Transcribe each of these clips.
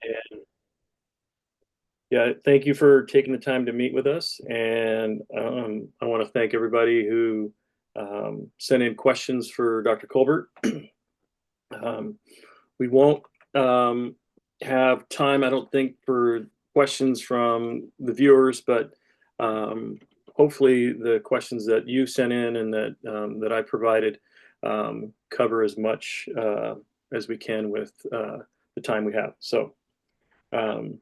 And yeah, thank you for taking the time to meet with us. And I want to thank everybody who sent in questions for Dr. Colbert. Um, we won't have time, I don't think, for questions from the viewers, but hopefully the questions that you sent in and that I provided cover as much as we can with the time we have. Um,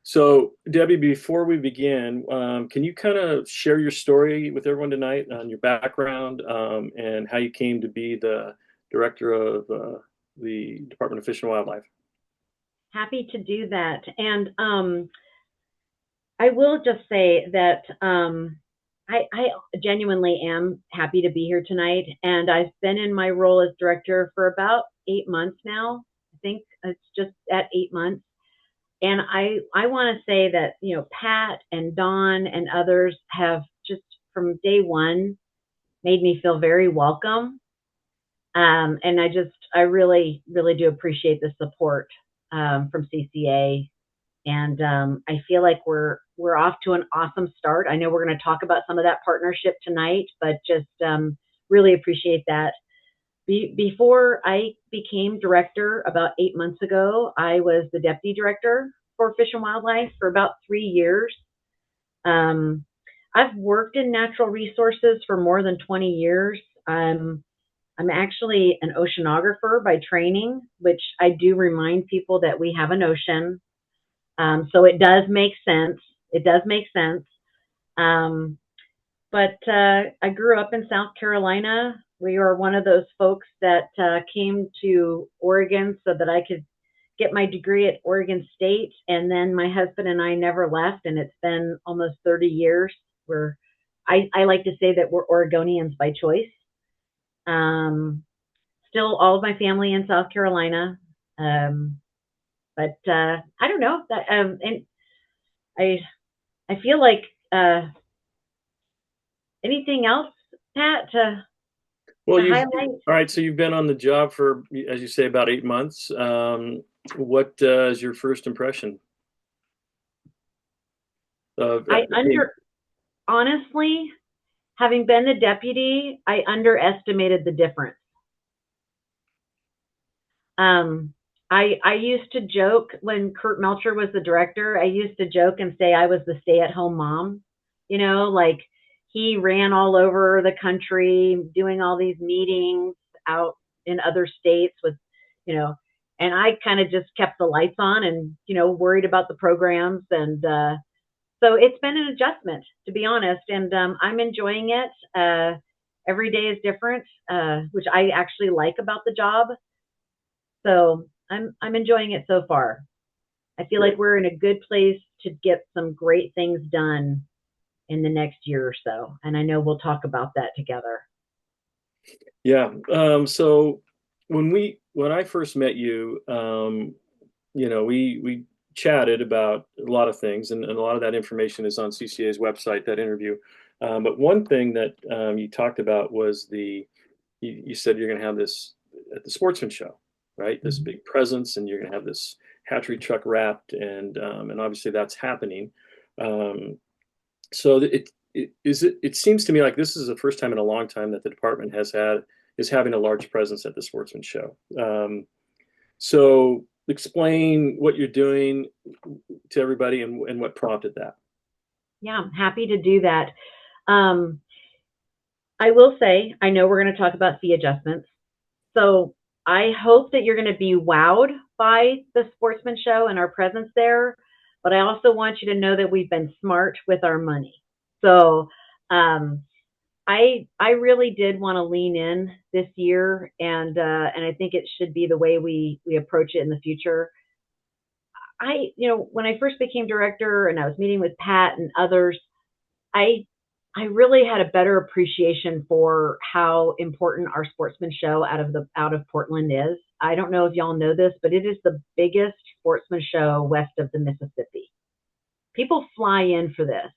so, Debbie, before we begin, can you kind of share your story with everyone tonight on your background and how you came to be the director of the Department of Fish and Wildlife? Happy to do that. And I will just say that I genuinely am happy to be here tonight. And I've been in my role as director for about 8 months now. I think it's just at 8 months. And I want to say that, Pat and Dawn and others have just from day one made me feel very welcome. And I really, really do appreciate the support from CCA. And I feel like we're off to an awesome start. I know we're going to talk about some of that partnership tonight, but just really appreciate that. Before I became director about 8 months ago, I was the deputy director for Fish and Wildlife for about 3 years. Um, I've worked in natural resources for more than 20 years. I'm actually an oceanographer by training, which I do remind people that we have an ocean. So it does make sense. It does make sense. Um, but I grew up in South Carolina. We were one of those folks that came to Oregon so that I could get my degree at Oregon State. And then my husband and I never left. And it's been almost 30 years. I like to say that we're Oregonians by choice. Um, Still all of my family in South Carolina. Um, but I don't know that, and I I feel like anything else, Pat, Well, to highlight. all right. So you've been on the job for, as you say, about 8 months. What is your first impression I of being? honestly, having been the deputy, I underestimated the difference. Um, I used to joke when Kurt Melcher was the director. I used to joke and say I was the stay-at-home mom. Like he ran all over the country doing all these meetings out in other states with, you know, and I kind of just kept the lights on and worried about the programs and so it's been an adjustment to be honest, and I'm enjoying it. Every day is different, which I actually like about the job. So I'm enjoying it so far. I feel like Great. we're in a good place to get some great things done in the next year or so. And I know we'll talk about that together. Yeah. So when I first met you, we chatted about a lot of things, and a lot of that information is on CCA's website. That interview. But one thing that you talked about was you said you're going to have this at the sportsman show, right? This Mhm. big presence, and you're going to have this hatchery truck wrapped, and obviously that's happening. Um, so it seems to me like this is the first time in a long time that the department is having a large presence at the sportsman show. So explain what you're doing to everybody and what prompted that. Yeah, I'm happy to do that. Um, I will say, I know we're going to talk about fee adjustments. So I hope that you're going to be wowed by the sportsman show and our presence there. But I also want you to know that we've been smart with our money. So um, I really did want to lean in this year, and I think it should be the way we approach it in the future. When I first became director and I was meeting with Pat and others, I I really had a better appreciation for how important our sportsman show out of Portland is. I don't know if y'all know this, but it is the biggest sportsman show west of the Mississippi. People fly in for this.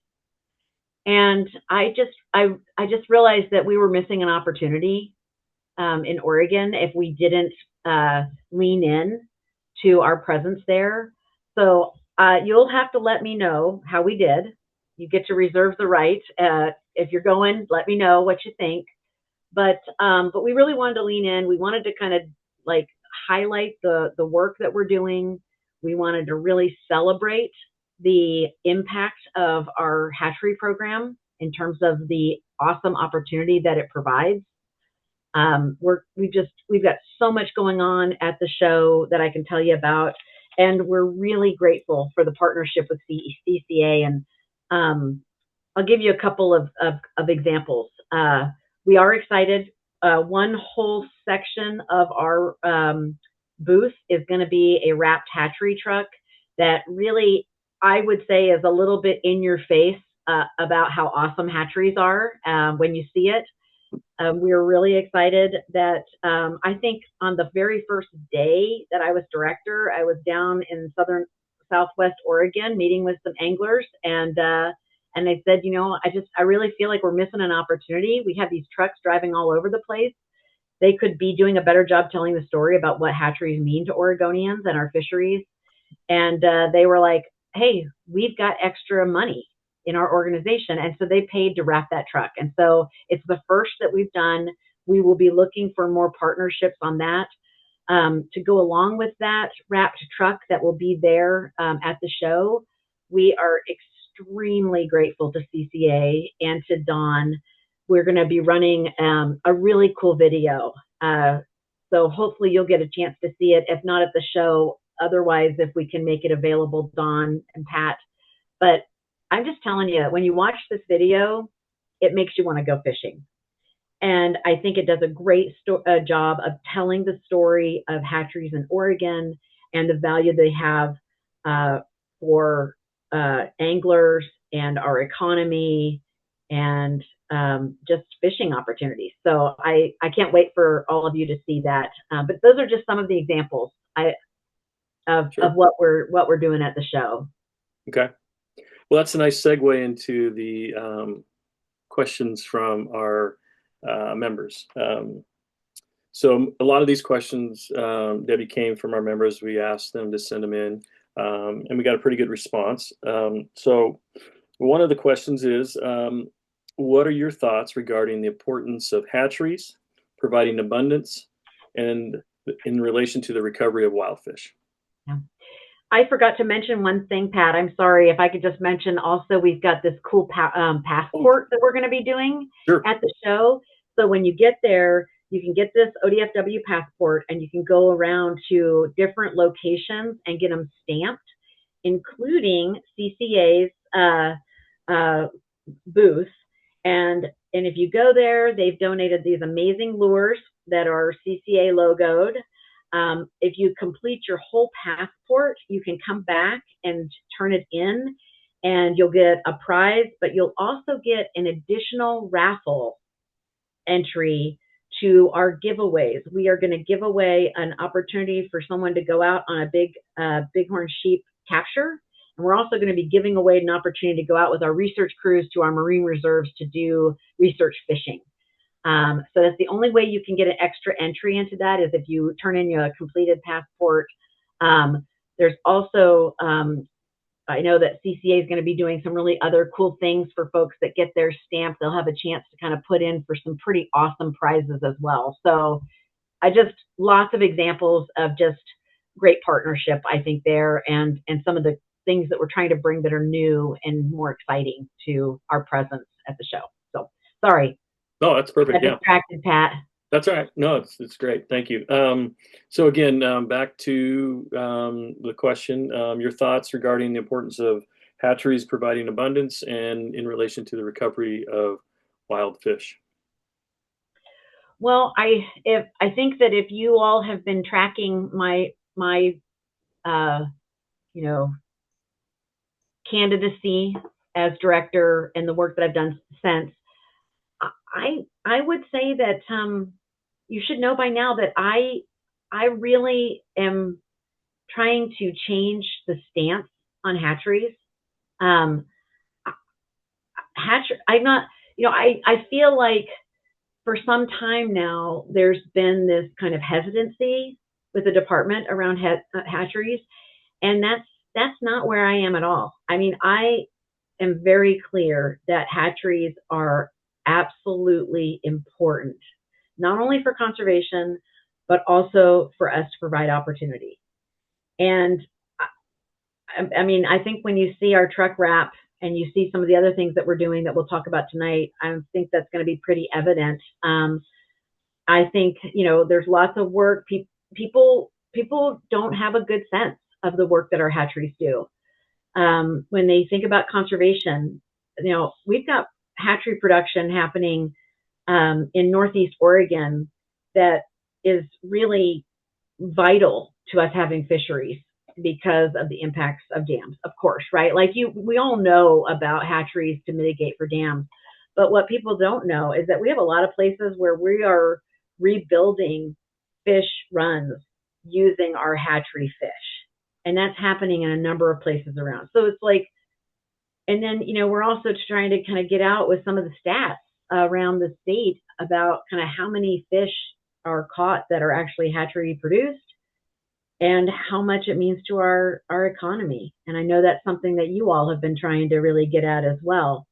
And I just realized that we were missing an opportunity in Oregon if we didn't lean in to our presence there. So you'll have to let me know how we did. You get to reserve the right. If you're going, let me know what you think. But we really wanted to lean in. We wanted to kind of like highlight the work that we're doing. We wanted to really celebrate the impact of our hatchery program in terms of the awesome opportunity that it provides. We've got so much going on at the show that I can tell you about, and we're really grateful for the partnership with CCA. And I'll give you a couple of examples. We are excited. One whole section of our booth is going to be a wrapped hatchery truck that really, I would say, is a little bit in your face about how awesome hatcheries are when you see it. We're really excited that I think on the very first day that I was director, I was down in southwest Oregon meeting with some anglers, and they said, I really feel like we're missing an opportunity. We have these trucks driving all over the place. They could be doing a better job telling the story about what hatcheries mean to Oregonians and our fisheries. And they were like, hey, we've got extra money in our organization. And so they paid to wrap that truck. And so it's the first that we've done. We will be looking for more partnerships on that. To go along with that wrapped truck that will be there at the show, we are extremely grateful to CCA and to Dawn. We're going to be running a really cool video. So hopefully you'll get a chance to see it, if not at the show. Otherwise, if we can make it available, Dawn and Pat. But I'm just telling you, when you watch this video, it makes you want to go fishing. And I think it does a great job of telling the story of hatcheries in Oregon and the value they have for anglers and our economy and just fishing opportunities. So I can't wait for all of you to see that. But those are just some of the examples of what we're doing at the show. Okay. Well, that's a nice segue into the questions from our members. So a lot of these questions, Debbie, came from our members. We asked them to send them in, and we got a pretty good response. So one of the questions is, what are your thoughts regarding the importance of hatcheries providing abundance and in relation to the recovery of wild fish? Yeah. I forgot to mention one thing, Pat. I'm sorry. If I could just mention also, we've got this cool passport that we're going to be doing at the show. So when you get there, you can get this ODFW passport and you can go around to different locations and get them stamped, including CCA's booth. And if you go there, they've donated these amazing lures that are CCA logoed. If you complete your whole passport, you can come back and turn it in and you'll get a prize, but you'll also get an additional raffle entry to our giveaways. We are going to give away an opportunity for someone to go out on a big bighorn sheep capture. And we're also going to be giving away an opportunity to go out with our research crews to our marine reserves to do research fishing. So that's the only way you can get an extra entry into that is if you turn in your completed passport. There's also, I know that CCA is going to be doing some really other cool things for folks that get their stamp. They'll have a chance to kind of put in for some pretty awesome prizes as well. So lots of examples of just great partnership, I think, there, and some of the things that we're trying to bring that are new and more exciting to our presence at the show. So sorry. No, that's perfect. Yeah. Distracted, Pat. That's all right. No, it's great. Thank you. So again, back to the question, your thoughts regarding the importance of hatcheries providing abundance and in relation to the recovery of wild fish. Well, I think that if you all have been tracking my candidacy as director and the work that I've done since, I would say that you should know by now that I really am trying to change the stance on hatcheries. I'm not, I feel like for some time now there's been this kind of hesitancy with the department around hatcheries, and that's not where I am at all. I mean, I am very clear that hatcheries are absolutely important, not only for conservation, but also for us to provide opportunity. And I mean, I think when you see our truck wrap and you see some of the other things that we're doing that we'll talk about tonight, I think that's going to be pretty evident. I think, there's lots of work. People don't have a good sense of the work that our hatcheries do. When they think about conservation, we've got hatchery production happening in Northeast Oregon that is really vital to us having fisheries because of the impacts of dams, of course, right? Like we all know about hatcheries to mitigate for dams, but what people don't know is that we have a lot of places where we are rebuilding fish runs using our hatchery fish. And that's happening in a number of places around. So it's like, and then, we're also trying to kind of get out with some of the stats around the state about kind of how many fish are caught that are actually hatchery produced and how much it means to our economy. And I know that's something that you all have been trying to really get at as well.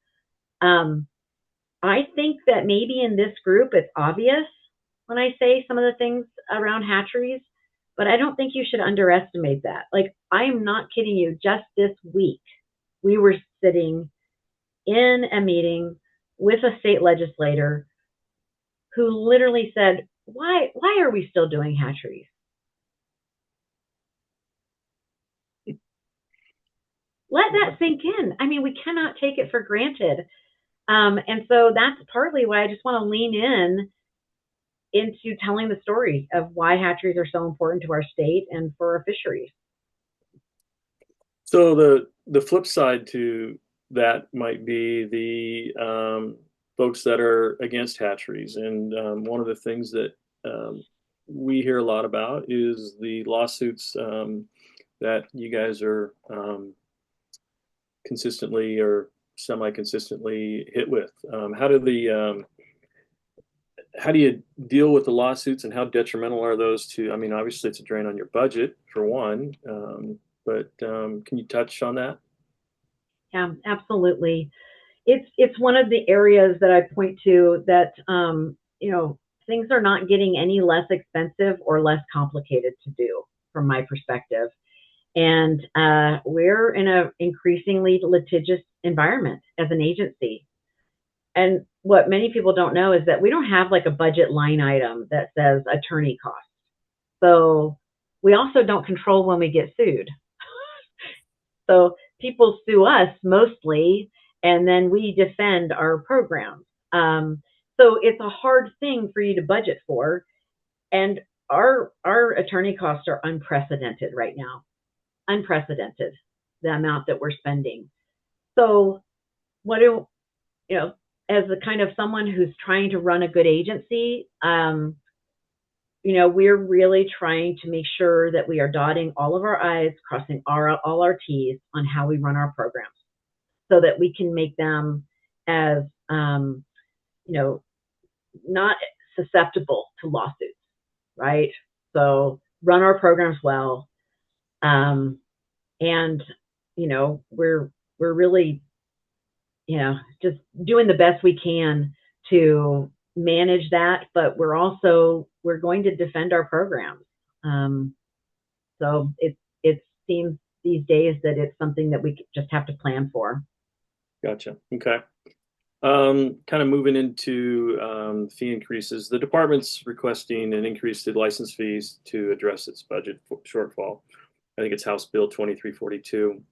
I think that maybe in this group, it's obvious when I say some of the things around hatcheries, but I don't think you should underestimate that. Like, I am not kidding you. Just this week, we were sitting in a meeting with a state legislator who literally said, why are we still doing hatcheries? Let that sink in. I mean, we cannot take it for granted. And so that's partly why I just want to lean into telling the story of why hatcheries are so important to our state and for our fisheries. So the flip side to that might be the folks that are against hatcheries. And one of the things that we hear a lot about is the lawsuits that you guys are consistently or semi-consistently hit with. How do you deal with the lawsuits, and how detrimental are those to? I mean, obviously it's a drain on your budget for one, but can you touch on that? Yeah, absolutely. It's one of the areas that I point to that things are not getting any less expensive or less complicated to do from my perspective. And we're in an increasingly litigious environment as an agency. And what many people don't know is that we don't have like a budget line item that says attorney costs. So we also don't control when we get sued. So people sue us mostly, and then we defend our programs. So it's a hard thing for you to budget for. And our attorney costs are unprecedented right now. Unprecedented, the amount that we're spending. So as the kind of someone who's trying to run a good agency, we're really trying to make sure that we are dotting all of our I's, crossing all our T's on how we run our programs so that we can make them as, not susceptible to lawsuits, right? So run our programs well. We're really, just doing the best we can to manage that, but we're going to defend our programs. So it seems these days that it's something that we just have to plan for. Gotcha. Okay. Kind of moving into fee increases. The department's requesting an increase to license fees to address its budget shortfall. I think it's House Bill 2342.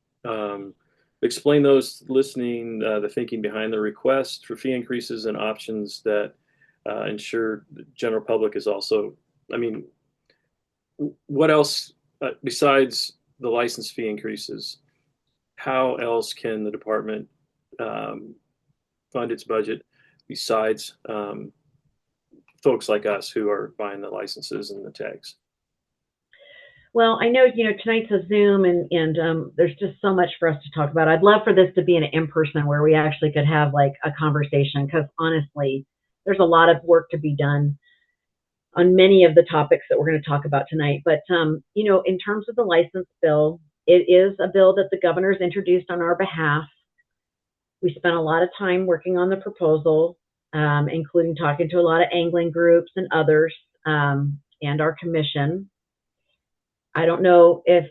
Explain those listening the thinking behind the request for fee increases and options that ensure the general public is also, I mean, what else besides the license fee increases, how else can the department fund its budget besides folks like us who are buying the licenses and the tags? Well, I know, tonight's a Zoom and there's just so much for us to talk about. I'd love for this to be an in-person where we actually could have like a conversation, because honestly, there's a lot of work to be done. on many of the topics that we're going to talk about tonight. But, in terms of the license bill, it is a bill that the governor's introduced on our behalf. We spent a lot of time working on the proposal, including talking to a lot of angling groups and others, and our commission. I don't know if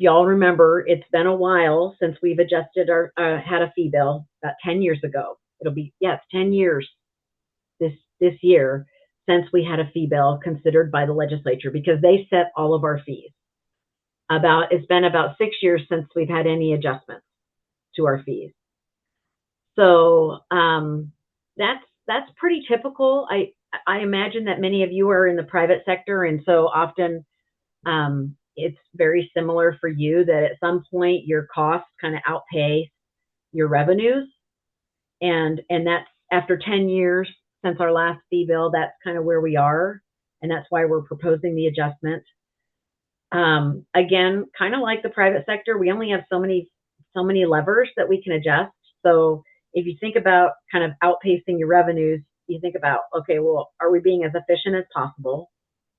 y'all remember, it's been a while since we've adjusted our had a fee bill, about 10 years ago. It'll be, yes, 10 years this year since we had a fee bill considered by the legislature, because they set all of our fees. It's been about 6 years since we've had any adjustments to our fees. So that's pretty typical. I imagine that many of you are in the private sector, and so often it's very similar for you that at some point your costs kind of outpace your revenues, and that's after 10 years since our last fee bill. That's kind of where we are, and that's why we're proposing the adjustment. Again, kind of like the private sector, we only have so many levers that we can adjust. So if you think about kind of outpacing your revenues, you think about, okay, well, are we being as efficient as possible?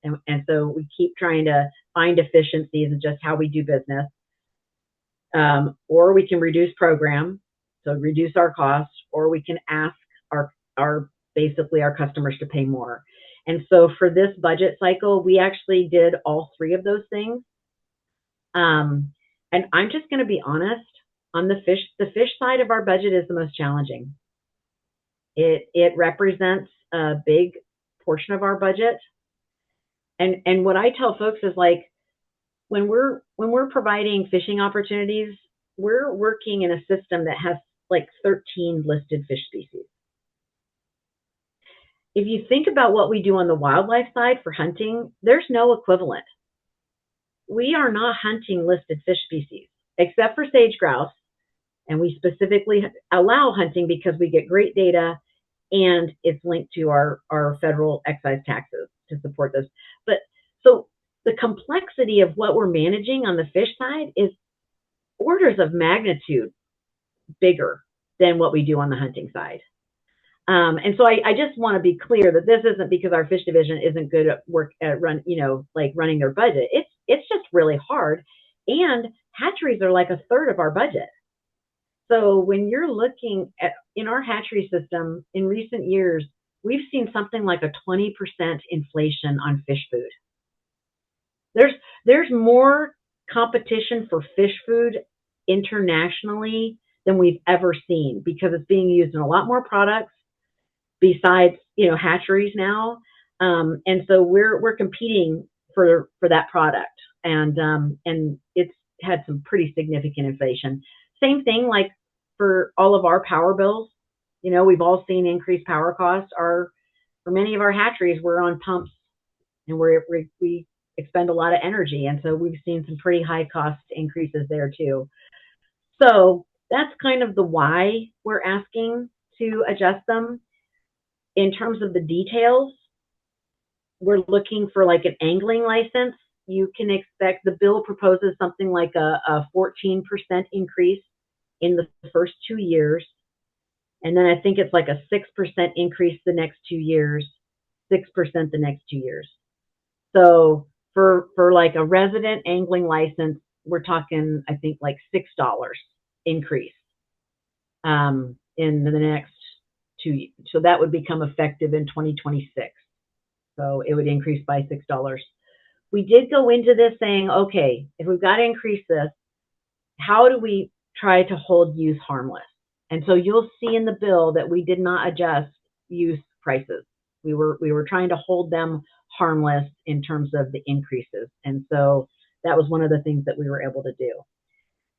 And so we keep trying to find efficiencies in just how we do business. Or we can reduce program, so reduce our costs, or we can ask basically our customers to pay more. And so for this budget cycle, we actually did all three of those things. And I'm just going to be honest, on the fish side of our budget is the most challenging. It represents a big portion of our budget. And what I tell folks is, like, when we're providing fishing opportunities, we're working in a system that has like 13 listed fish species. If you think about what we do on the wildlife side for hunting, there's no equivalent. We are not hunting listed fish species, except for sage grouse, and we specifically allow hunting because we get great data and it's linked to our federal excise taxes to support this. But so the complexity of what we're managing on the fish side is orders of magnitude bigger than what we do on the hunting side. And so I just want to be clear that this isn't because our fish division isn't good at running their budget. It's just really hard. And hatcheries are like a third of our budget. So when you're looking at, in our hatchery system in recent years, we've seen something like a 20% inflation on fish food. There's more competition for fish food internationally than we've ever seen, because it's being used in a lot more products besides, hatcheries now. And so we're competing for that product, and it's had some pretty significant inflation. Same thing like for all of our power bills. We've all seen increased power costs. For many of our hatcheries, we're on pumps, and we expend a lot of energy, and so we've seen some pretty high cost increases there too. So that's kind of the why we're asking to adjust them. In terms of the details, we're looking for like an angling license. You can expect, the bill proposes something like a 14% increase in the first 2 years. And then I think it's like a 6% increase the next 2 years, 6% the next 2 years. So for like a resident angling license, we're talking, I think, like $6 increase in the next 2 years. So that would become effective in 2026. So it would increase by $6. We did go into this saying, okay, if we've got to increase this, how do we try to hold use harmless? And so you'll see in the bill that we did not adjust use prices. We were trying to hold them harmless in terms of the increases. And so that was one of the things that we were able to do.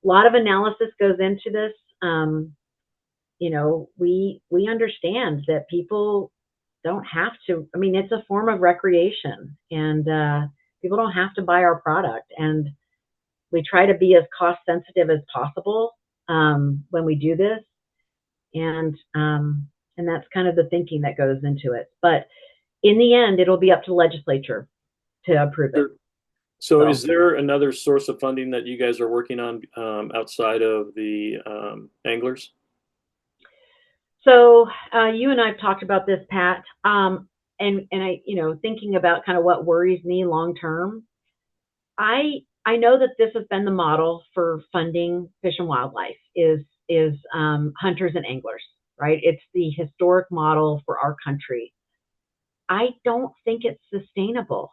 A lot of analysis goes into this. We understand that people don't have to, it's a form of recreation, and people don't have to buy our product. And we try to be as cost sensitive as possible when we do this. And that's kind of the thinking that goes into it. But in the end, it'll be up to the legislature to approve it. So is there another source of funding that you guys are working on outside of the anglers? So you and I have talked about this, Pat. And and I, thinking about kind of what worries me long term, I know that this has been the model for funding fish and wildlife is hunters and anglers, right? It's the historic model for our country. I don't think it's sustainable.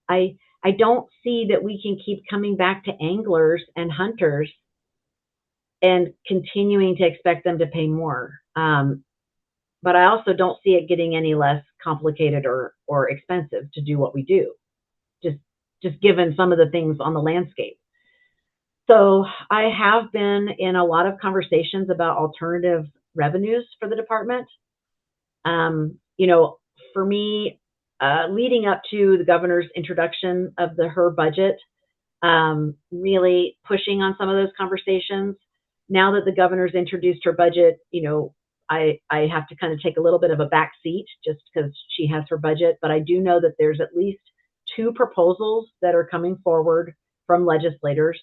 I, I don't see that we can keep coming back to anglers and hunters and continuing to expect them to pay more. But I also don't see it getting any less complicated or expensive to do what we do, just given some of the things on the landscape. So I have been in a lot of conversations about alternative revenues for the department. For me, leading up to the governor's introduction of her budget, really pushing on some of those conversations. Now that the governor's introduced her budget, I have to kind of take a little bit of a back seat just because she has her budget. But I do know that there's at least 2 proposals that are coming forward from legislators.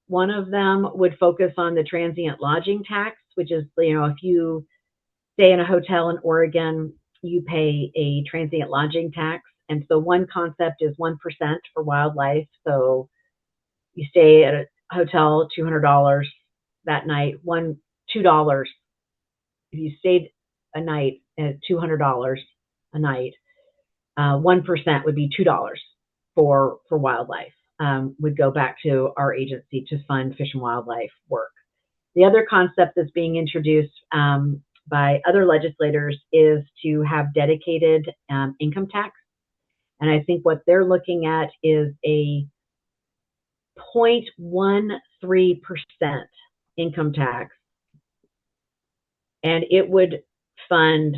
One of them would focus on the transient lodging tax, which is, if you stay in a hotel in Oregon, you pay a transient lodging tax. And so one concept is 1% for wildlife. So you stay at a hotel, $200 that night, $2. If you stayed a night at $200 a night, 1% would be $2 for wildlife. Would go back to our agency to fund fish and wildlife work. The other concept that's being introduced by other legislators is to have dedicated income tax. And I think what they're looking at is a 0.13% income tax. And it would fund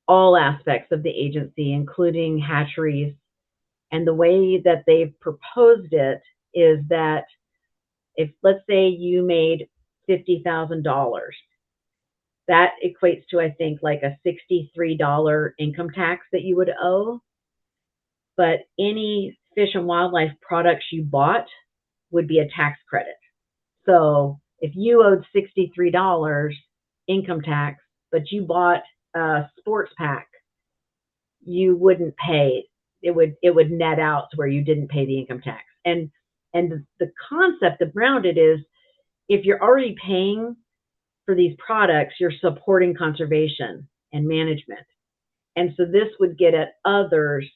all aspects of the agency, including hatcheries. And the way that they've proposed it is that if, let's say, you made $50,000, that equates to, I think, like a $63 income tax that you would owe. But any fish and wildlife products you bought would be a tax credit. So if you owed $63 income tax, but you bought a sports pack, you wouldn't pay. It would net out to where you didn't pay the income tax. And the concept around it is, if you're already paying for these products, you're supporting conservation and management. And so this would get at others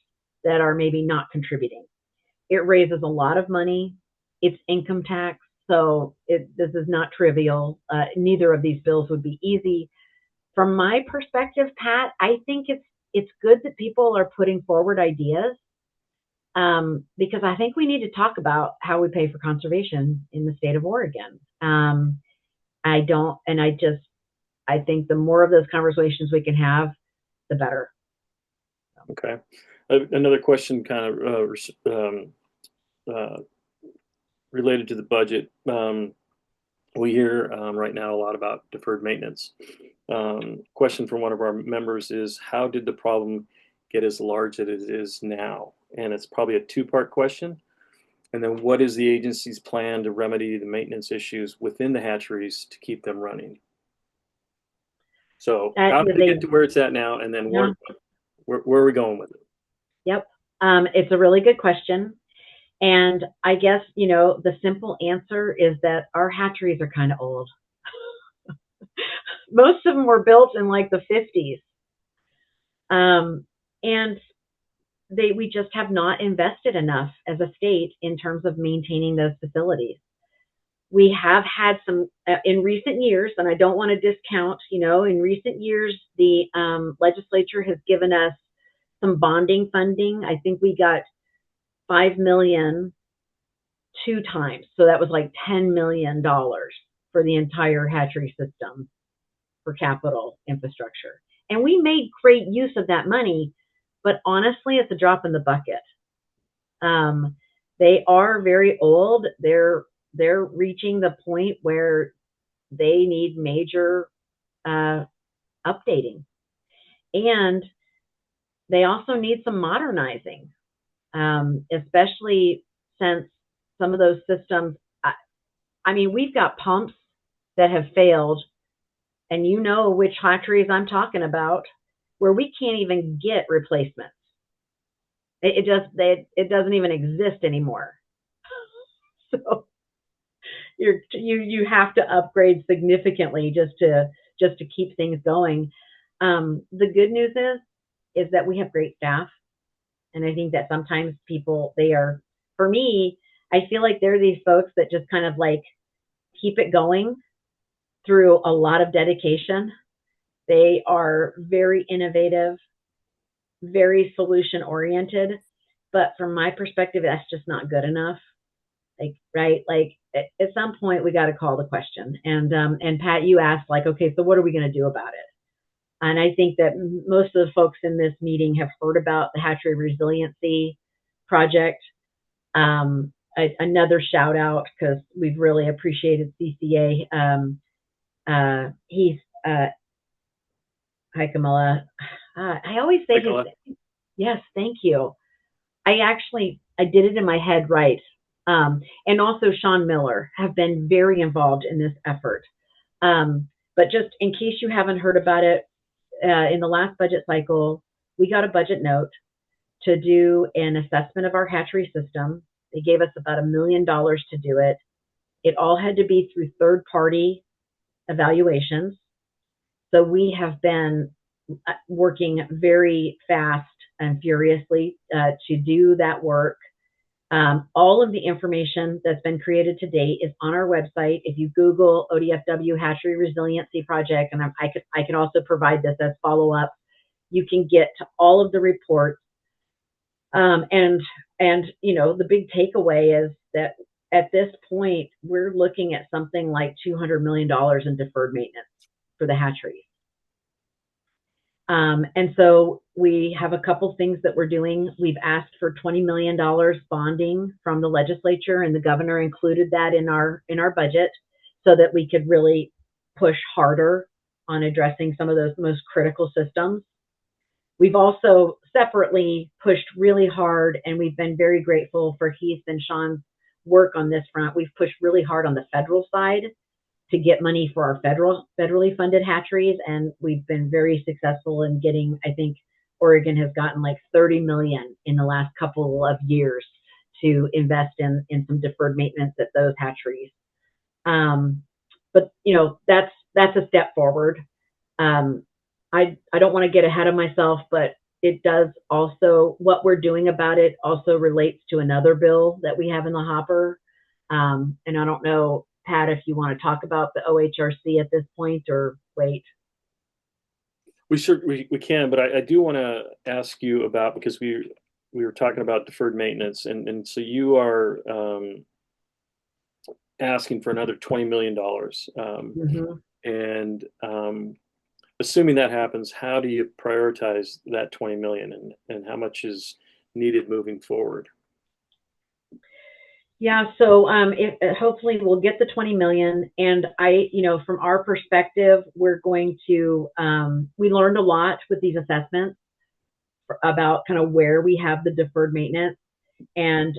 that are maybe not contributing. It raises a lot of money. It's income tax. So this is not trivial. Neither of these bills would be easy. From my perspective, Pat, I think it's good that people are putting forward ideas, because I think we need to talk about how we pay for conservation in the state of Oregon. I think the more of those conversations we can have, the better. Okay. Another question kind of related to the budget. We hear right now a lot about deferred maintenance. Question from one of our members is, how did the problem get as large as it is now? And it's probably a 2-part question. And then, what is the agency's plan to remedy the maintenance issues within the hatcheries to keep them running? So how did it get to where it's at now? And then where are we going with it? Yep. It's a really good question. And I guess, the simple answer is that our hatcheries are kind of old. Most of them were built in like the 50s. And we just have not invested enough as a state in terms of maintaining those facilities. We have had some in recent years, and I don't want to discount, in recent years, the legislature has given us some bonding funding. I think we got $5 million 2 times. So that was like $10 million for the entire hatchery system for capital infrastructure. And we made great use of that money, but honestly, it's a drop in the bucket. They are very old. They're reaching the point where they need major updating. And they also need some modernizing, especially since some of those systems, I mean, we've got pumps that have failed, and which hatcheries I'm talking about. where we can't even get replacements. It doesn't even exist anymore. So you have to upgrade significantly just to keep things going. The good news is that we have great staff, and I think that sometimes people they are for me. I feel like they're these folks that just kind of like keep it going through a lot of dedication. They are very innovative, very solution oriented, but from my perspective, that's just not good enough. Like, right? Like at some point we got to call the question. And Pat, you asked like, okay, so what are we going to do about it? And I think that most of the folks in this meeting have heard about the hatchery resiliency project. Another shout out because we've really appreciated CCA. He's Hi Camilla. I always say his name. Yes, thank you. I did it in my head right. And also Sean Miller have been very involved in this effort. But just in case you haven't heard about it, in the last budget cycle, we got a budget note to do an assessment of our hatchery system. They gave us about $1 million to do it. It all had to be through third-party evaluations. So we have been working very fast and furiously to do that work. All of the information that's been created to date is on our website. If you Google ODFW Hatchery Resiliency Project, and I can also provide this as follow-up, you can get to all of the reports. And you know, the big takeaway is that at this point, we're looking at something like $200 million in deferred maintenance for the hatcheries. And so we have a couple things that we're doing. We've asked for $20 million bonding from the legislature, and the governor included that in our budget so that we could really push harder on addressing some of those most critical systems. We've also separately pushed really hard, and we've been very grateful for Heath and Sean's work on this front. We've pushed really hard on the federal side to get money for our federally funded hatcheries, and we've been very successful in getting, I think Oregon has gotten like 30 million in the last couple of years to invest in some deferred maintenance at those hatcheries. But you know, that's a step forward. I don't want to get ahead of myself, but it does also, what we're doing about it also relates to another bill that we have in the hopper. And I don't know, Pat, if you want to talk about the OHRC at this point or wait. We can, but I do want to ask you about, because we were talking about deferred maintenance, and so you are asking for another $20 million. And assuming that happens, how do you prioritize that 20 million, and how much is needed moving forward? Yeah, so hopefully we'll get the 20 million, and you know, from our perspective, we're going to, we learned a lot with these assessments about kind of where we have the deferred maintenance, and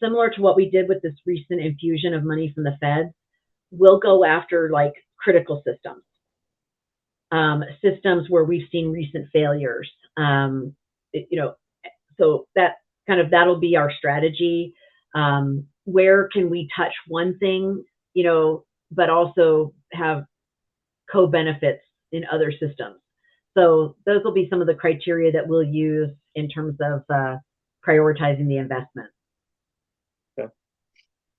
similar to what we did with this recent infusion of money from the Fed, we'll go after like critical systems, systems where we've seen recent failures, you know, so that'll be our strategy. Where can we touch one thing, you know, but also have co-benefits in other systems? So those will be some of the criteria that we'll use in terms of prioritizing the investment. Okay.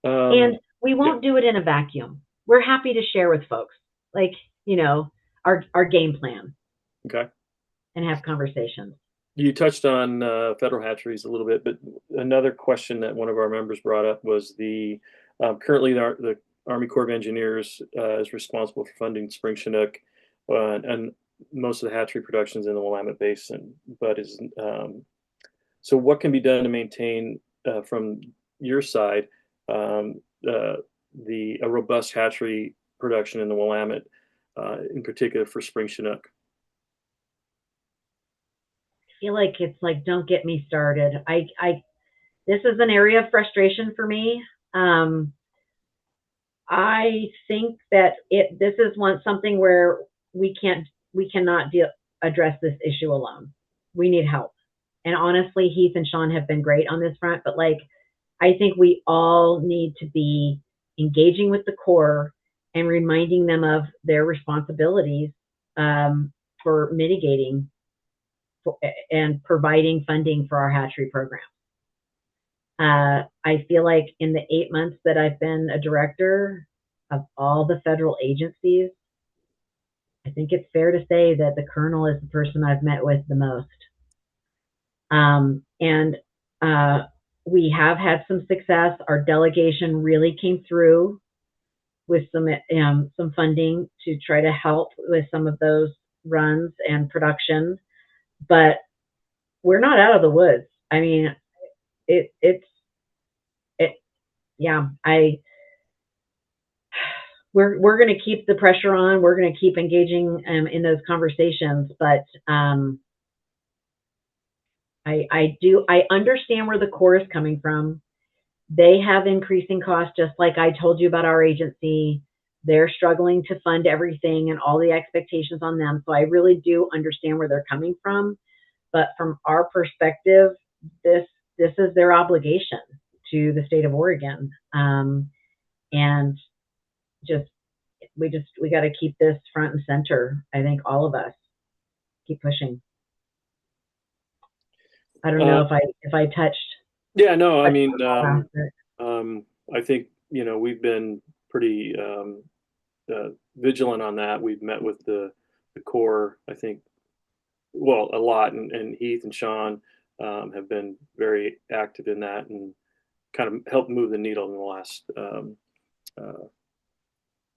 And we won't do it in a vacuum. We're happy to share with folks, like, you know, our game plan. Okay. And have conversations. You touched on federal hatcheries a little bit, but another question that one of our members brought up was the currently the Army Corps of Engineers is responsible for funding spring Chinook and most of the hatchery productions in the Willamette Basin. But so what can be done to maintain from your side a robust hatchery production in the Willamette, in particular for spring Chinook? Feel like it's like, don't get me started. This is an area of frustration for me. I think that this is something where we cannot address this issue alone. We need help. And honestly, Heath and Sean have been great on this front, but like, I think we all need to be engaging with the Corps and reminding them of their responsibilities for mitigating and providing funding for our hatchery program. I feel like in the 8 months that I've been a director of all the federal agencies, I think it's fair to say that the colonel is the person I've met with the most. And we have had some success. Our delegation really came through with some funding to try to help with some of those runs and production, but we're not out of the woods. I mean, we're going to keep the pressure on. We're going to keep engaging in those conversations, but I understand where the Corps is coming from. They have increasing costs, just like I told you about our agency. They're struggling to fund everything and all the expectations on them. So I really do understand where they're coming from. But from our perspective, this is their obligation to the state of Oregon. And we got to keep this front and center. I think all of us keep pushing. I don't know if I touched. Yeah, no, I mean, I think, we've been pretty vigilant on that. We've met with the Corps, I think, well, a lot, and Heath and Sean have been very active in that and kind of helped move the needle in the last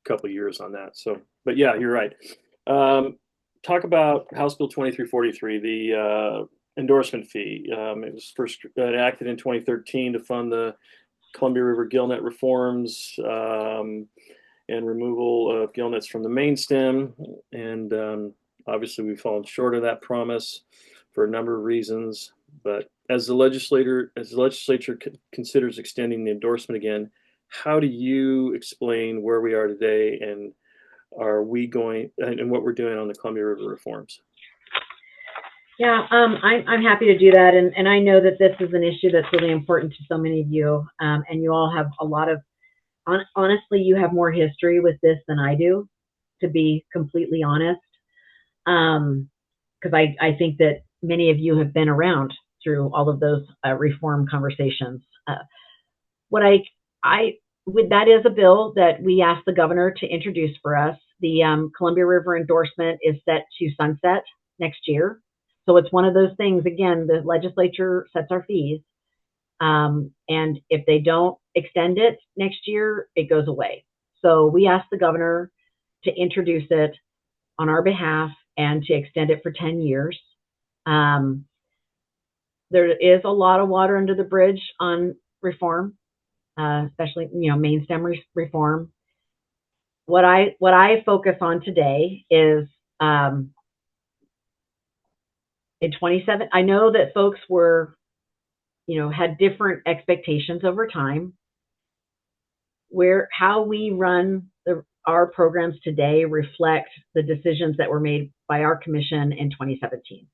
couple of years on that. So, but yeah, you're right. Talk about House Bill 2343, the endorsement fee. It was first enacted in 2013 to fund the Columbia River gillnet reforms and removal of gillnets from the main stem. And obviously, we've fallen short of that promise for a number of reasons. But as the legislature considers extending the endorsement again, how do you explain where we are today, and are we going and what we're doing on the Columbia River reforms? Yeah, I'm happy to do that, and I know that this is an issue that's really important to so many of you, and you all have a lot of, honestly, you have more history with this than I do, to be completely honest, because I think that many of you have been around through all of those reform conversations. That is a bill that we asked the governor to introduce for us. The Columbia River endorsement is set to sunset next year. So it's one of those things, again, the legislature sets our fees. And if they don't extend it next year, it goes away. So we asked the governor to introduce it on our behalf and to extend it for 10 years. There is a lot of water under the bridge on reform, especially, main stem reform. What I focus on today is in 27, I know that folks were, had different expectations over time. How we run our programs today reflect the decisions that were made by our commission in 2017.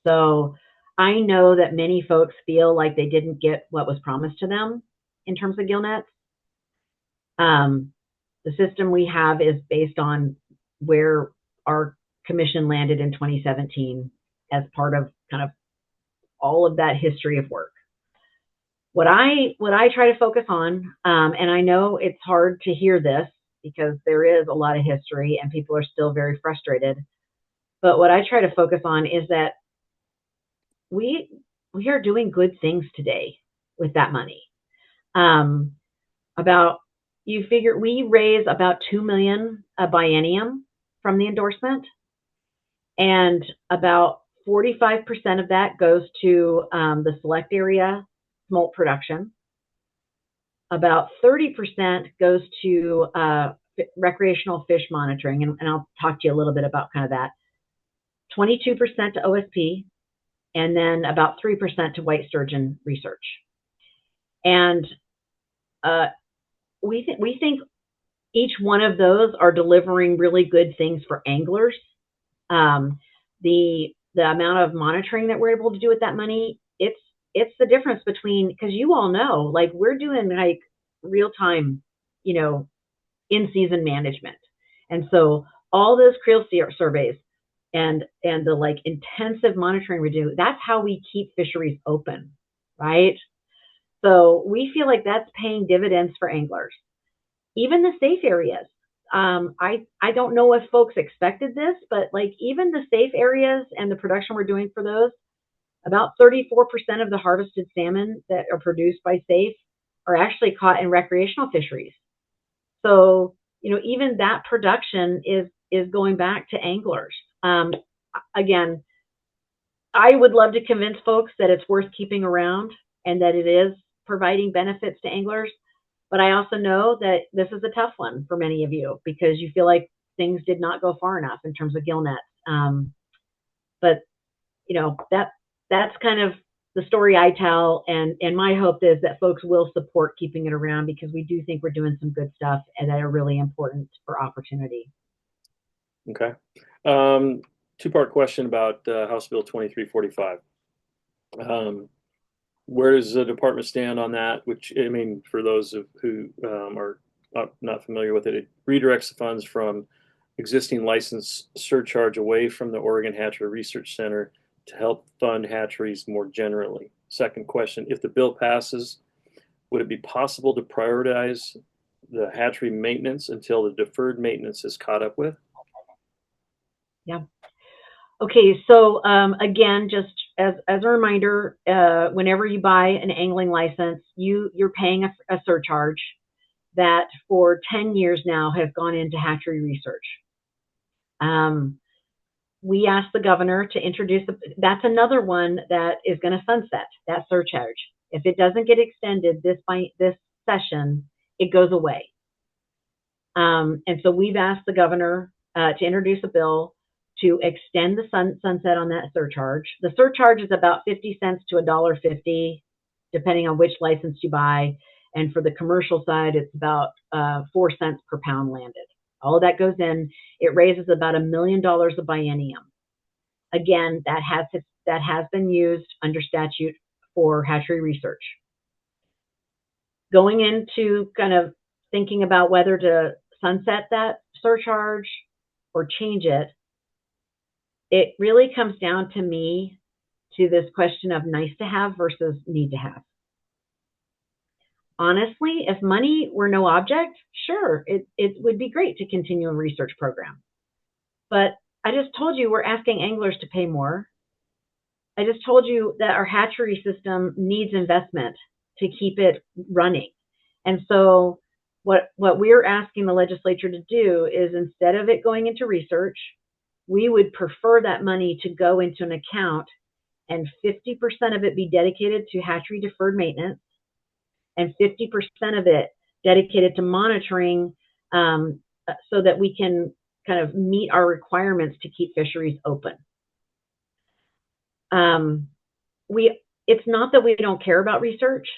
So I know that many folks feel like they didn't get what was promised to them in terms of gillnets. The system we have is based on where our commission landed in 2017 as part of kind of all of that history of work. What I try to focus on, and I know it's hard to hear this because there is a lot of history and people are still very frustrated, but what I try to focus on is that we are doing good things today with that money. You figure we raise about $2 million a biennium from the endorsement, and about 45% of that goes to the select area smolt production. About 30% goes to recreational fish monitoring, and I'll talk to you a little bit about kind of that. 22% to OSP, and then about 3% to white sturgeon research. And we think each one of those are delivering really good things for anglers The amount of monitoring that we're able to do with that money, it's the difference between, because you all know, like, we're doing like real time, in season management, and so all those creel surveys and the like intensive monitoring we do, that's how we keep fisheries open, right? So we feel like that's paying dividends for anglers. Even the safe areas. I don't know if folks expected this, but like even the safe areas and the production we're doing for those, about 34% of the harvested salmon that are produced by safe are actually caught in recreational fisheries. So, even that production is going back to anglers. Again, I would love to convince folks that it's worth keeping around and that it is providing benefits to anglers. But I also know that this is a tough one for many of you because you feel like things did not go far enough in terms of gill nets. But that's kind of the story I tell, and my hope is that folks will support keeping it around because we do think we're doing some good stuff and that are really important for opportunity. Okay. Two-part question about House Bill 2345. Where does the department stand on that? Which, I mean, for those who are not familiar with it, it redirects the funds from existing license surcharge away from the Oregon Hatchery Research Center to help fund hatcheries more generally. Second question, if the bill passes, would it be possible to prioritize the hatchery maintenance until the deferred maintenance is caught up with? Yeah. Okay, so again, just as a reminder, whenever you buy an angling license, you're paying a surcharge that for 10 years now has gone into hatchery research. We asked the governor to introduce, that's another one that is going to sunset, that surcharge. If it doesn't get extended this session, it goes away. And so we've asked the governor to introduce a bill to extend the sunset on that surcharge. The surcharge is about 50 cents to $1.50, depending on which license you buy. And for the commercial side, it's about 4 cents per pound landed. All of that goes in. It raises about $1 million a biennium. Again, that has been used under statute for hatchery research. Going into kind of thinking about whether to sunset that surcharge or change it, it really comes down to me to this question of nice to have versus need to have. Honestly, if money were no object, sure, it would be great to continue a research program. But I just told you we're asking anglers to pay more. I just told you that our hatchery system needs investment to keep it running. And so what we're asking the legislature to do is, instead of it going into research, we would prefer that money to go into an account and 50% of it be dedicated to hatchery deferred maintenance and 50% of it dedicated to monitoring, so that we can kind of meet our requirements to keep fisheries open. It's not that we don't care about research,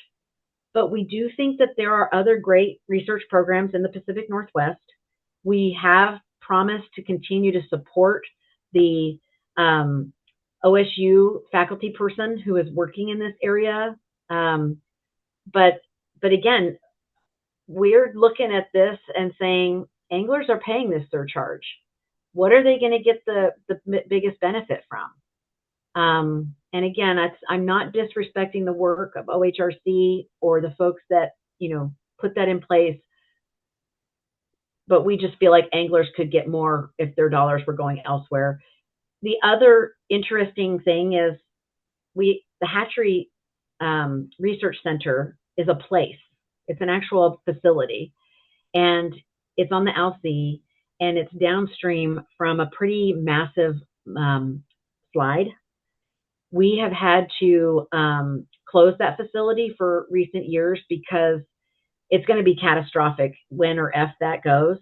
but we do think that there are other great research programs in the Pacific Northwest. We have promised to continue to support the OSU faculty person who is working in this area. But again, we're looking at this and saying, anglers are paying this surcharge. What are they going to get the biggest benefit from? And again, I'm not disrespecting the work of OHRC or the folks that, put that in place, but we just feel like anglers could get more if their dollars were going elsewhere. The other interesting thing is the Hatchery Research Center is a place. It's an actual facility, and it's on the Alsea, and it's downstream from a pretty massive slide. We have had to close that facility for recent years because it's going to be catastrophic when or if that goes.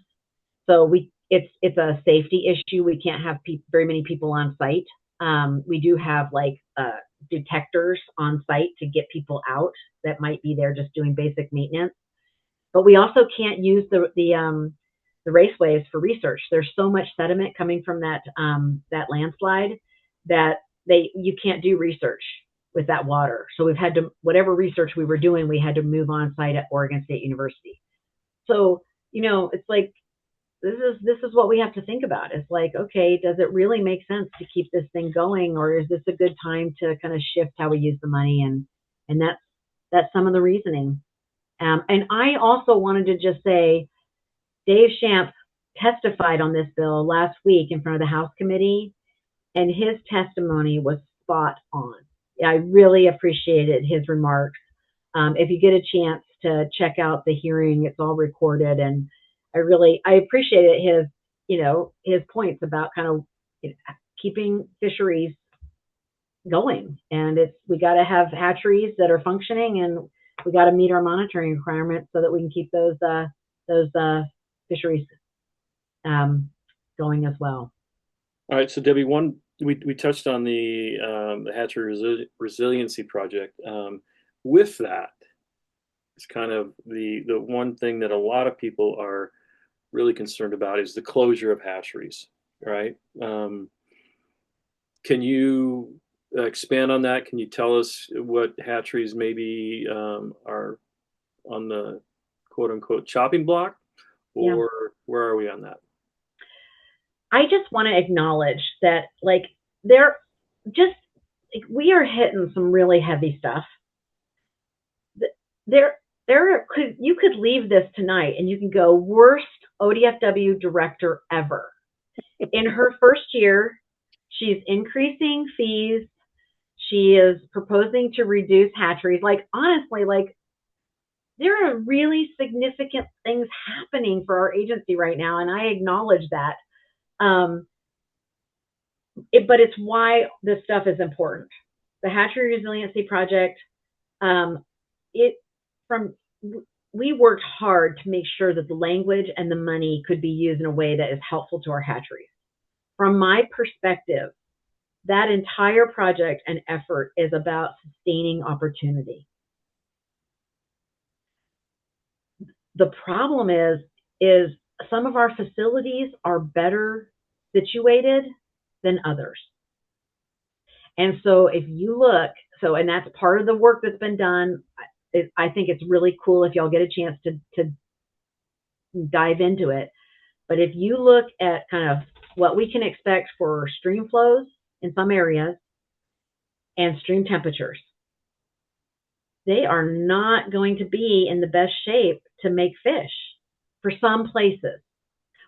So it's a safety issue. We can't have very many people on site. We do have detectors on site to get people out that might be there just doing basic maintenance. But we also can't use the the raceways for research. There's so much sediment coming from that landslide that you can't do research with that water. So we've had to, whatever research we were doing, we had to move on site at Oregon State University. So, it's like, this is what we have to think about. It's like, okay, does it really make sense to keep this thing going, or is this a good time to kind of shift how we use the money? And that's some of the reasoning. And I also wanted to just say, Dave Shamp testified on this bill last week in front of the House committee, and his testimony was spot on. I really appreciated his remarks. If you get a chance to check out the hearing, it's all recorded, and I appreciated his points about kind of keeping fisheries going, and we got to have hatcheries that are functioning, and we got to meet our monitoring requirements so that we can keep those fisheries going as well. All right, so Debbie, we touched on the hatchery resiliency project. With that, it's kind of the one thing that a lot of people are really concerned about is the closure of hatcheries, right? Can you expand on that? Can you tell us what hatcheries maybe are on the quote unquote chopping block, or where are we on that? I just want to acknowledge that, we are hitting some really heavy stuff. You could leave this tonight and you can go, worst ODFW director ever. In her first year, she's increasing fees. She is proposing to reduce hatcheries. Honestly, there are really significant things happening for our agency right now, and I acknowledge that. But it's why this stuff is important. The Hatchery Resiliency Project, we worked hard to make sure that the language and the money could be used in a way that is helpful to our hatcheries. From my perspective, that entire project and effort is about sustaining opportunity. The problem is some of our facilities are better situated than others. And so if you look, and that's part of the work that's been done. I think it's really cool if y'all get a chance to dive into it. But if you look at kind of what we can expect for stream flows in some areas and stream temperatures, they are not going to be in the best shape to make fish for some places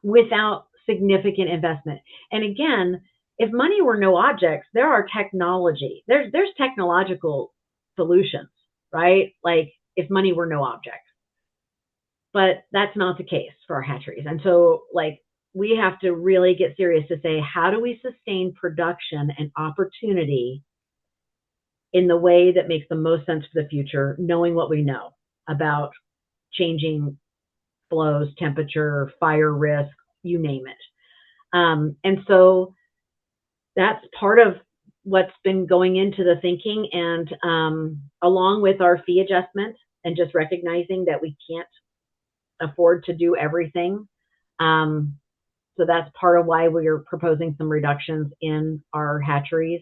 without significant investment. And again, if money were no objects, there are technology. There's technological solutions, right? Like if money were no object. But that's not the case for our hatcheries. And so we have to really get serious to say, how do we sustain production and opportunity in the way that makes the most sense for the future, knowing what we know about changing flows, temperature, fire risk, you name it. And so that's part of what's been going into the thinking, and along with our fee adjustment and just recognizing that we can't afford to do everything. So that's part of why we're proposing some reductions in our hatcheries.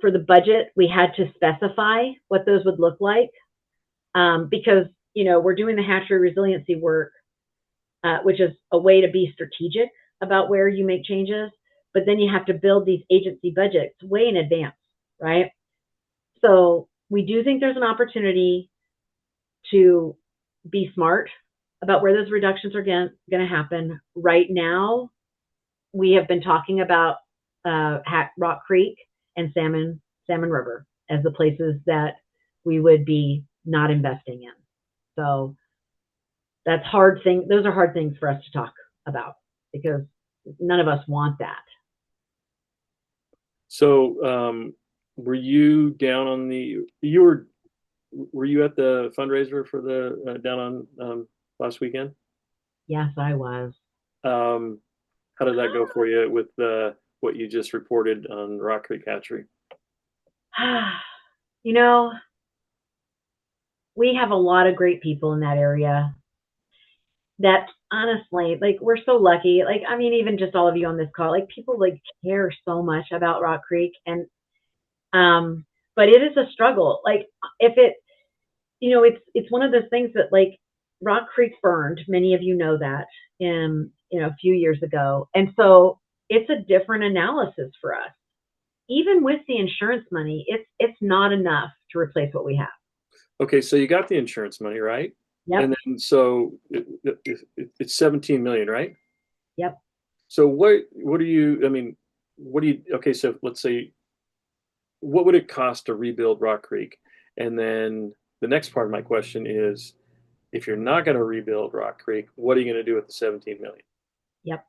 For the budget, we had to specify what those would look like, because, we're doing the hatchery resiliency work, which is a way to be strategic about where you make changes, but then you have to build these agency budgets way in advance, right? So we do think there's an opportunity to be smart about where those reductions are going to happen. Right now, we have been talking about Rock Creek and Salmon River as the places that we would be not investing in. So that's hard thing. Those are hard things for us to talk about because none of us want that. So were you down on were you at the fundraiser for the down on last weekend? Yes, I was. How did that go for you with what you just reported on Rock Creek Hatchery? We have a lot of great people in that area. That honestly, like we're so lucky. Like, I mean, even just all of you on this call, like people like care so much about Rock Creek, and um, but it is a struggle. Like, if it, it's one of those things that like Rock Creek burned. Many of you know that in a few years ago, and so it's a different analysis for us. Even with the insurance money, it's not enough to replace what we have. Okay, so you got the insurance money, right? Yep, And then so it's 17 million, right? yep. So what do you, I mean, what do you, okay, so let's say, what would it cost to rebuild Rock Creek? And then the next part of my question is, if you're not going to rebuild Rock Creek, what are you going to do with the 17 million? Yep.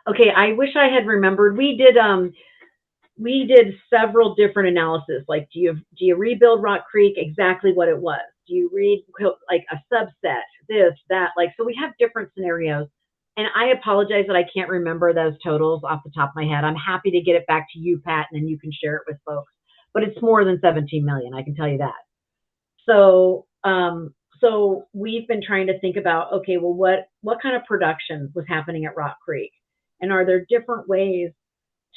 Okay, I wish I had remembered. We did several different analyses. Like, do you rebuild Rock Creek exactly what it was? Do you read like a subset, this, that? Like, so we have different scenarios. And I apologize that I can't remember those totals off the top of my head. I'm happy to get it back to you, Pat, and then you can share it with folks. But it's more than 17 million, I can tell you that. So we've been trying to think about, okay, well, what kind of production was happening at Rock Creek, and are there different ways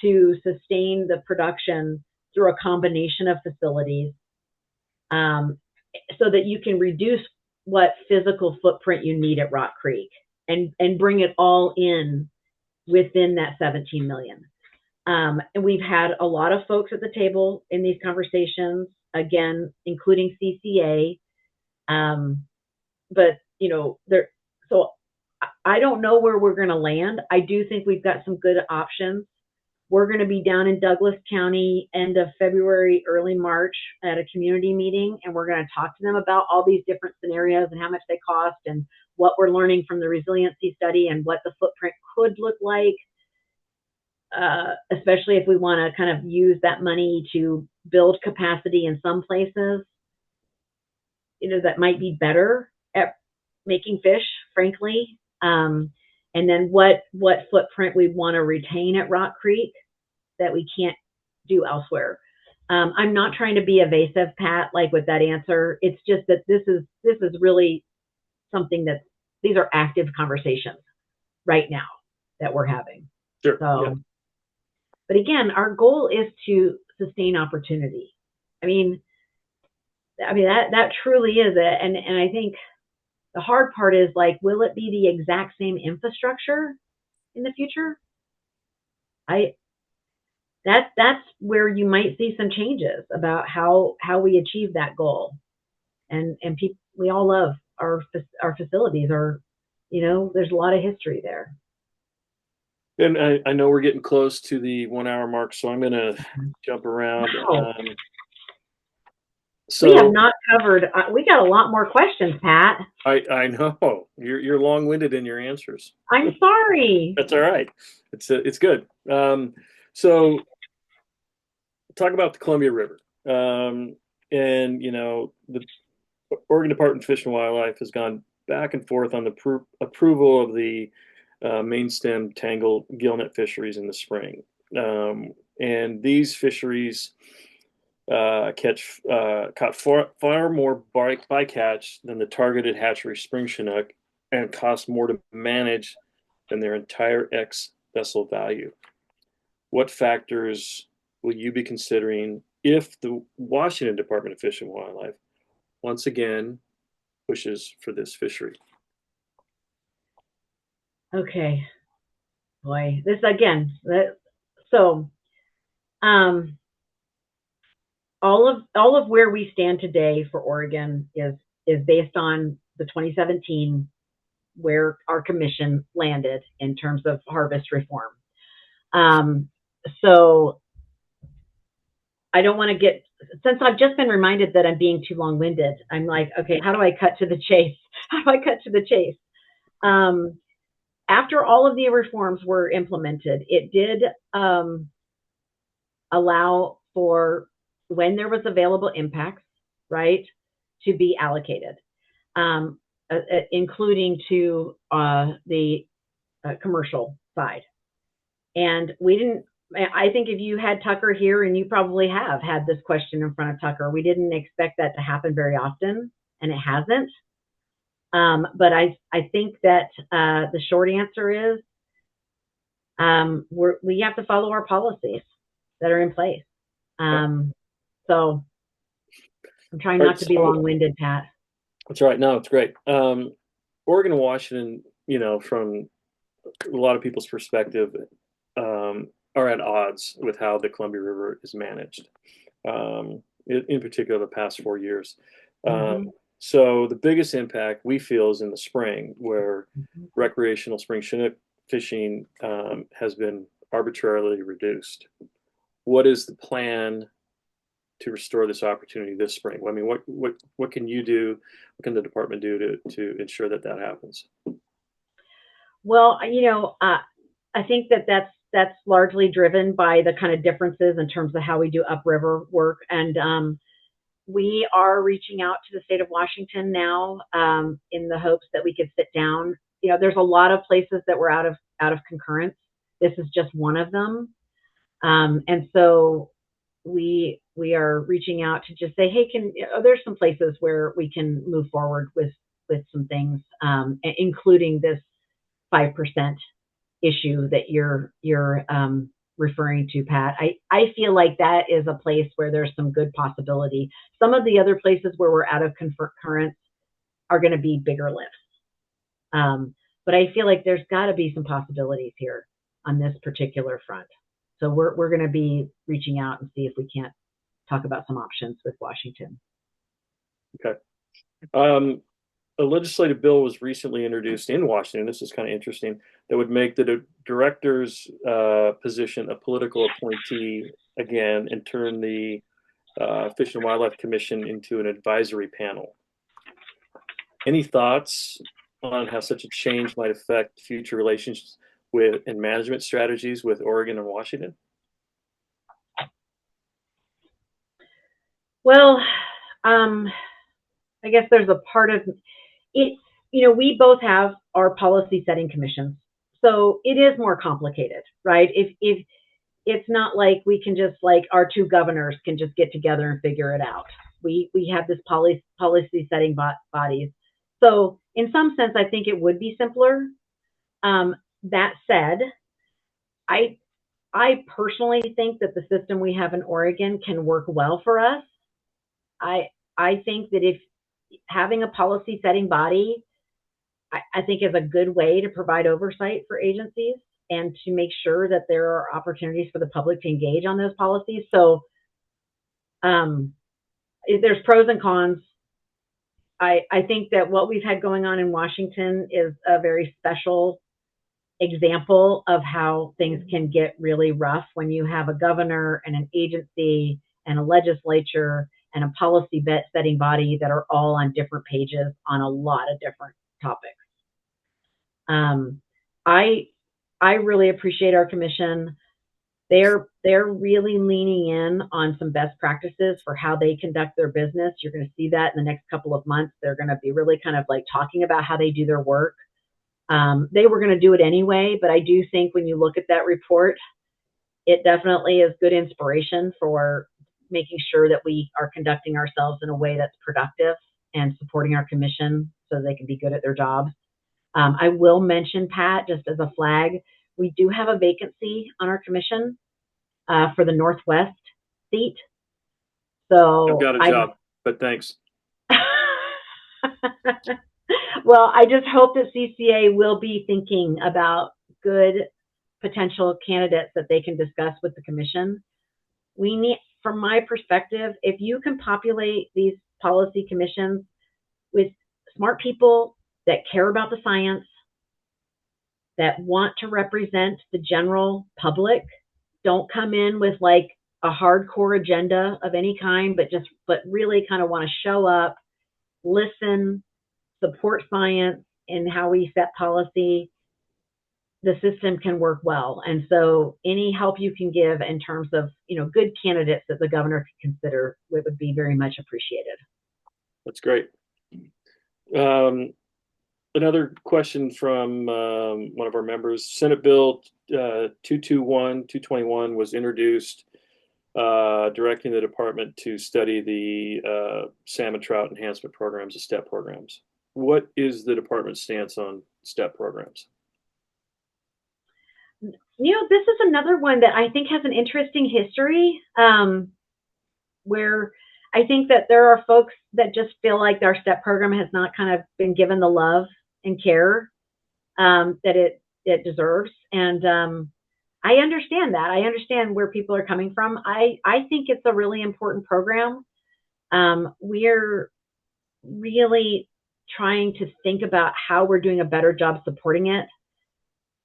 to sustain the production through a combination of facilities, um, so that you can reduce what physical footprint you need at Rock Creek and bring it all in within that 17 million. And we've had a lot of folks at the table in these conversations, again, including CCA. But there. So I don't know where we're going to land. I do think we've got some good options. We're going to be down in Douglas County end of February, early March at a community meeting, and we're going to talk to them about all these different scenarios and how much they cost and what we're learning from the resiliency study and what the footprint could look like, especially if we want to kind of use that money to build capacity in some places, that might be better at making fish, frankly. And then what footprint we want to retain at Rock Creek that we can't do elsewhere. I'm not trying to be evasive, Pat, like with that answer. It's just that this is really something that these are active conversations right now that we're having. Sure. So, yeah. But again, our goal is to sustain opportunity. I mean that truly is it. And I think the hard part is, like, will it be the exact same infrastructure in the future? That's where you might see some changes about how we achieve that goal. And people, we all love our facilities. Or, there's a lot of history there. And I know we're getting close to the 1 hour mark, so I'm going to jump around. Wow. So we have not covered. We got a lot more questions, Pat. I know you're long-winded in your answers. I'm sorry. That's all right. It's good. So talk about the Columbia River, and the Oregon Department of Fish and Wildlife has gone back and forth on the approval of the main stem tangle gillnet fisheries in the spring, and these fisheries caught far more bycatch than the targeted hatchery spring Chinook, and cost more to manage than their entire X vessel value. What factors will you be considering if the Washington Department of Fish and Wildlife once again pushes for this fishery? Okay, boy, this again. So, all of where we stand today for Oregon is based on the 2017, where our commission landed in terms of harvest reform. So I don't want to get, since I've just been reminded that I'm being too long-winded, I'm like, okay, how do I cut to the chase? How do I cut to the chase? After all of the reforms were implemented, it did allow for, when there was available impacts, right, to be allocated, including to the commercial side. And we didn't, I think if you had Tucker here, and you probably have had this question in front of Tucker, we didn't expect that to happen very often, and it hasn't. But I think that the short answer is we have to follow our policies that are in place. So I'm trying All right, not to be so long-winded, Pat. that's right. No, it's great. Oregon and Washington, from a lot of people's perspective, are at odds with how the Columbia River is managed. In particular, the past 4 years. Mm-hmm. So the biggest impact we feel is in the spring, where Mm-hmm. recreational spring Chinook fishing has been arbitrarily reduced. What is the plan to restore this opportunity this spring? I mean, what can you do? What can the department do to ensure that that happens? Well, I think that that's largely driven by the kind of differences in terms of how we do upriver work, and we are reaching out to the state of Washington now in the hopes that we could sit down. There's a lot of places that we're out of concurrence. This is just one of them, and so we are reaching out to just say, hey, there's some places where we can move forward with some things, including this 5% issue that you're referring to, Pat. I feel like that is a place where there's some good possibility. Some of the other places where we're out of concurrence are going to be bigger lifts. But I feel like there's got to be some possibilities here on this particular front. So we're going to be reaching out and see if we can't talk about some options with Washington. Okay. A legislative bill was recently introduced in Washington. This is kind of interesting. That would make the director's position a political appointee again, and turn the Fish and Wildlife Commission into an advisory panel. Any thoughts on how such a change might affect future relations and management strategies with Oregon and Washington? Well, I guess there's a part of it. We both have our policy setting commissions, so it is more complicated, right? If it's not like we can just, like, our two governors can just get together and figure it out. We have this policy setting bodies. So in some sense, I think it would be simpler. That said, I personally think that the system we have in Oregon can work well for us. I think that if having a policy setting body, I think is a good way to provide oversight for agencies and to make sure that there are opportunities for the public to engage on those policies. So there's pros and cons. I think that what we've had going on in Washington is a very special example of how things can get really rough when you have a governor and an agency and a legislature and a policy setting body that are all on different pages on a lot of different topics. I really appreciate our commission. They're really leaning in on some best practices for how they conduct their business. You're going to see that in the next couple of months. They're going to be really kind of like talking about how they do their work. They were going to do it anyway, but I do think when you look at that report, it definitely is good inspiration for making sure that we are conducting ourselves in a way that's productive and supporting our commission so they can be good at their jobs. I will mention, Pat, just as a flag, we do have a vacancy on our commission for the Northwest seat. So I've got a job, but thanks. Well, I just hope that CCA will be thinking about good potential candidates that they can discuss with the commission. We need, from my perspective, if you can populate these policy commissions with smart people that care about the science, that want to represent the general public, don't come in with like a hardcore agenda of any kind, but really kind of want to show up, listen, support science and how we set policy, the system can work well. And so any help you can give in terms of, good candidates that the governor could consider would be very much appreciated. That's great. Another question from one of our members. Senate Bill 221 was introduced, directing the department to study the salmon trout enhancement programs, the STEP programs. what is the department's stance on STEP programs? This is another one that I think has an interesting history, where I think that there are folks that just feel like our STEP program has not kind of been given the love and care that it deserves. And I understand that. I understand where people are coming from. I think it's a really important program. We're really trying to think about how we're doing a better job supporting it.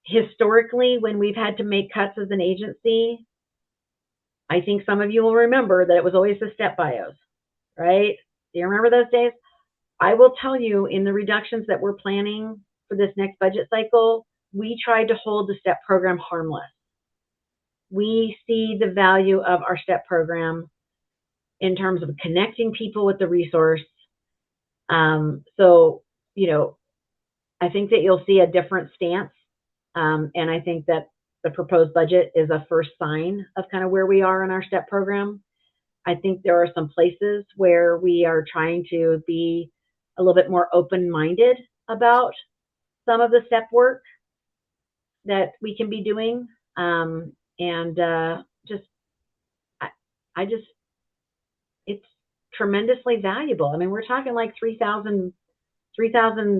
Historically, when we've had to make cuts as an agency, I think some of you will remember that it was always the STEP bios, right? Do you remember those days? I will tell you, in the reductions that we're planning for this next budget cycle, we tried to hold the STEP program harmless. We see the value of our STEP program in terms of connecting people with the resource. So, I think that you'll see a different stance. And I think that the proposed budget is a first sign of kind of where we are in our STEP program. I think there are some places where we are trying to be a little bit more open-minded about some of the STEP work that we can be doing. It's tremendously valuable. I mean, we're talking like 3,000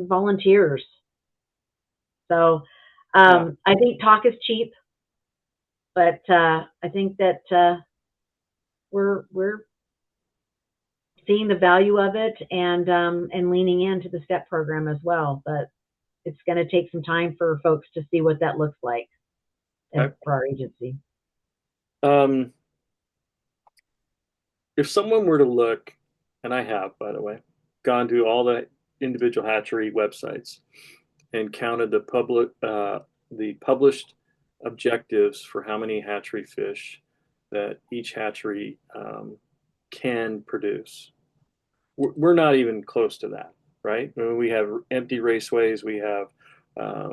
volunteers. So I think talk is cheap, but I think that we're seeing the value of it and leaning into the STEP program as well. But it's going to take some time for folks to see what that looks like for our agency. If someone were to look, and I have, by the way, gone to all the individual hatchery websites and counted the published objectives for how many hatchery fish that each hatchery can produce, we're not even close to that, right? I mean, we have empty raceways. We have, I